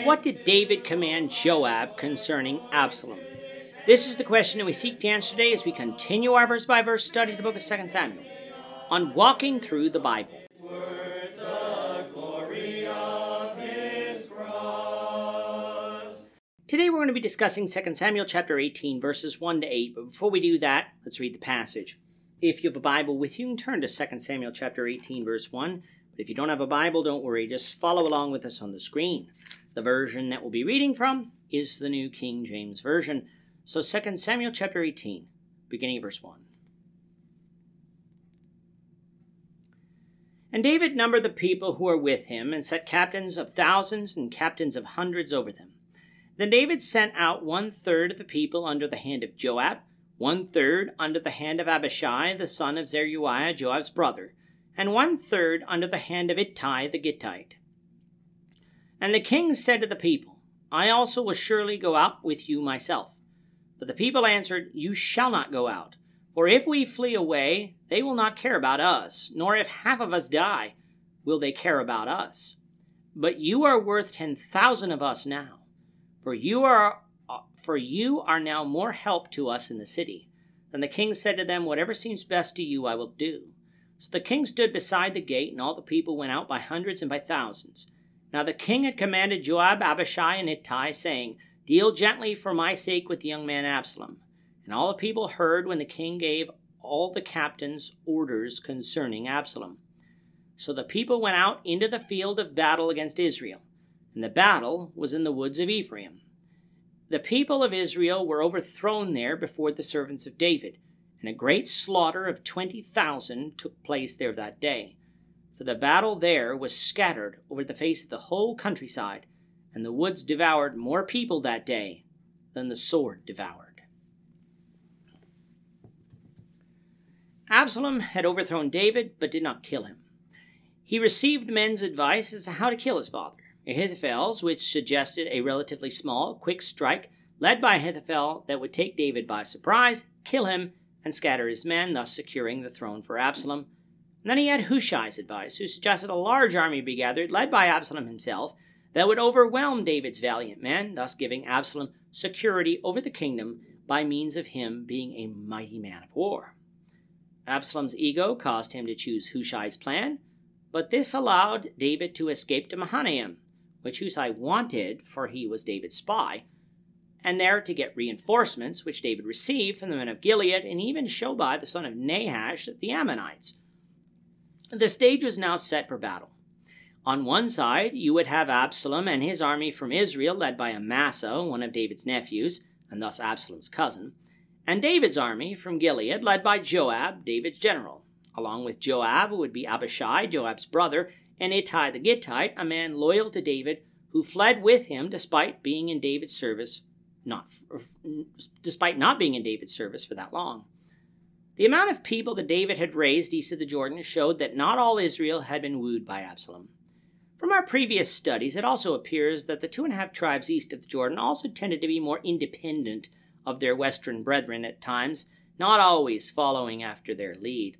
What did David command Joab concerning Absalom? This is the question that we seek to answer today as we continue our verse-by-verse study of the book of 2 Samuel on walking through the Bible. Today we're going to be discussing 2 Samuel chapter 18, verses 1 to 8. But before we do that, let's read the passage. If you have a Bible with you, you can turn to 2 Samuel chapter 18, verse 1. But if you don't have a Bible, don't worry. Just follow along with us on the screen. The version that we'll be reading from is the New King James Version. So 2 Samuel chapter 18, beginning of verse 1. And David numbered the people who were with him, and set captains of thousands and captains of hundreds over them. Then David sent out 1/3 of the people under the hand of Joab, 1/3 under the hand of Abishai, the son of Zeruiah, Joab's brother, and 1/3 under the hand of Ittai the Gittite. And the king said to the people, I also will surely go out with you myself. But the people answered, You shall not go out. For if we flee away, they will not care about us, nor if half of us die, will they care about us. But you are worth 10,000 of us now. For you are now more help to us in the city. Then the king said to them, Whatever seems best to you I will do. So the king stood beside the gate, and all the people went out by hundreds and by thousands. Now the king had commanded Joab, Abishai, and Ittai, saying, Deal gently for my sake with the young man Absalom. And all the people heard when the king gave all the captains orders concerning Absalom. So the people went out into the field of battle against Israel. And the battle was in the woods of Ephraim. The people of Israel were overthrown there before the servants of David, and a great slaughter of 20,000 took place there that day. For the battle there was scattered over the face of the whole countryside, and the woods devoured more people that day than the sword devoured. Absalom had overthrown David, but did not kill him. He received men's advice as to how to kill his father. Ahithophel's, which suggested a relatively small, quick strike, led by Ahithophel that would take David by surprise, kill him, and scatter his men, thus securing the throne for Absalom. And then he had Hushai's advice, who suggested a large army be gathered, led by Absalom himself, that would overwhelm David's valiant men, thus giving Absalom security over the kingdom by means of him being a mighty man of war. Absalom's ego caused him to choose Hushai's plan, but this allowed David to escape to Mahanaim, which Hushai wanted, for he was David's spy, and there to get reinforcements, which David received from the men of Gilead, and even Shobai, the son of Nahash, the Ammonites. The stage was now set for battle. On one side, you would have Absalom and his army from Israel, led by Amasa, one of David's nephews, and thus Absalom's cousin, and David's army from Gilead, led by Joab, David's general. Along with Joab would be Abishai, Joab's brother, and Ittai the Gittite, a man loyal to David, who fled with him despite being in David's service, despite not being in David's service for that long. The amount of people that David had raised east of the Jordan showed that not all Israel had been wooed by Absalom. From our previous studies, it also appears that the 2.5 tribes east of the Jordan also tended to be more independent of their western brethren at times, not always following after their lead.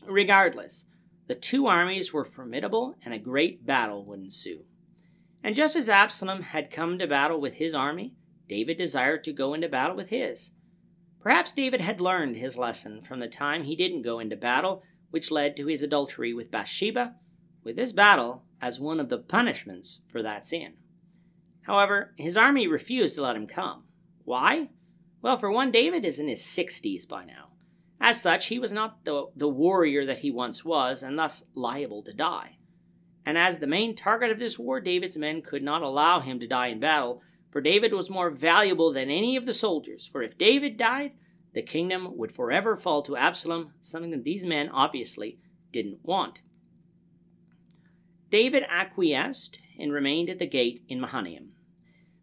Regardless, the two armies were formidable, and a great battle would ensue. And just as Absalom had come to battle with his army, David desired to go into battle with his. Perhaps David had learned his lesson from the time he didn't go into battle, which led to his adultery with Bathsheba, with this battle as one of the punishments for that sin. However, his army refused to let him come. Why? Well, for one, David is in his 60s by now. As such, he was not the warrior that he once was, and thus liable to die. And as the main target of this war, David's men could not allow him to die in battle, for David was more valuable than any of the soldiers. For if David died, the kingdom would forever fall to Absalom, something that these men obviously didn't want. David acquiesced and remained at the gate in Mahanaim.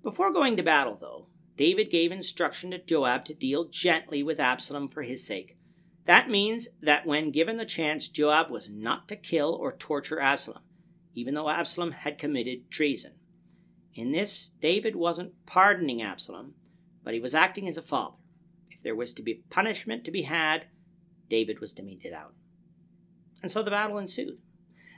Before going to battle, though, David gave instruction to Joab to deal gently with Absalom for his sake. That means that when given the chance, Joab was not to kill or torture Absalom, even though Absalom had committed treason. In this, David wasn't pardoning Absalom, but he was acting as a father. If there was to be punishment to be had, David was to mete it out. And so the battle ensued.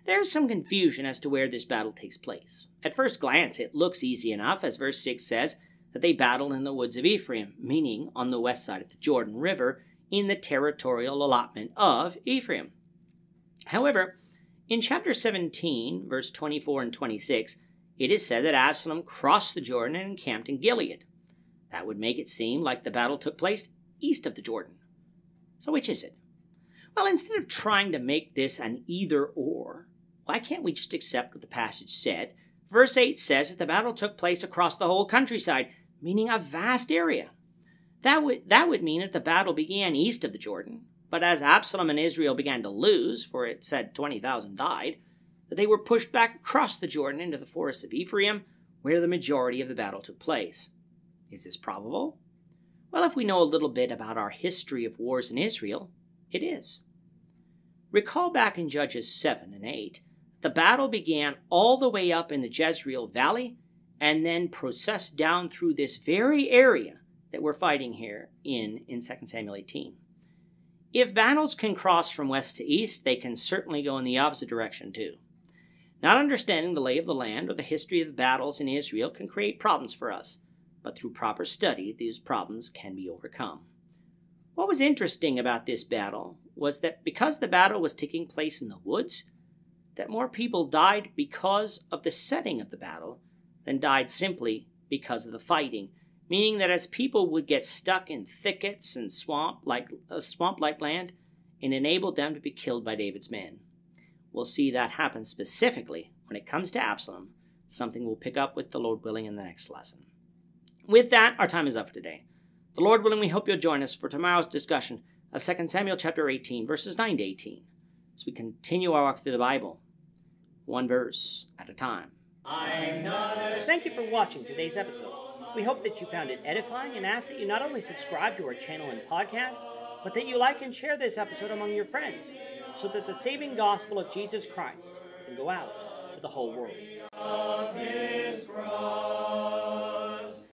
There's some confusion as to where this battle takes place. At first glance, it looks easy enough, as verse 6 says that they battled in the woods of Ephraim, meaning on the west side of the Jordan River in the territorial allotment of Ephraim. However, in chapter 17, verse 24 and 26, it is said that Absalom crossed the Jordan and encamped in Gilead. That would make it seem like the battle took place east of the Jordan. So which is it? Well, instead of trying to make this an either-or, why can't we just accept what the passage said? Verse 8 says that the battle took place across the whole countryside, meaning a vast area. That would mean that the battle began east of the Jordan, but as Absalom and Israel began to lose, for it said 20,000 died, that they were pushed back across the Jordan into the forests of Ephraim, where the majority of the battle took place. Is this probable? Well, if we know a little bit about our history of wars in Israel, it is. Recall back in Judges 7 and 8, the battle began all the way up in the Jezreel Valley and then processed down through this very area that we're fighting here in 2 Samuel 18. If battles can cross from west to east, they can certainly go in the opposite direction too. Not understanding the lay of the land or the history of the battles in Israel can create problems for us, but through proper study, these problems can be overcome. What was interesting about this battle was that because the battle was taking place in the woods, that more people died because of the setting of the battle than died simply because of the fighting, meaning that as people would get stuck in thickets and swamp-like land, it enabled them to be killed by David's men. We'll see that happen specifically when it comes to Absalom, something we'll pick up with the Lord willing in the next lesson. With that, our time is up for today. The Lord willing, we hope you'll join us for tomorrow's discussion of 2 Samuel chapter 18, verses 9 to 18, as we continue our walk through the Bible, one verse at a time. Thank you for watching today's episode. We hope that you found it edifying and ask that you not only subscribe to our channel and podcast, but that you like and share this episode among your friends, so that the saving gospel of Jesus Christ can go out to the whole world.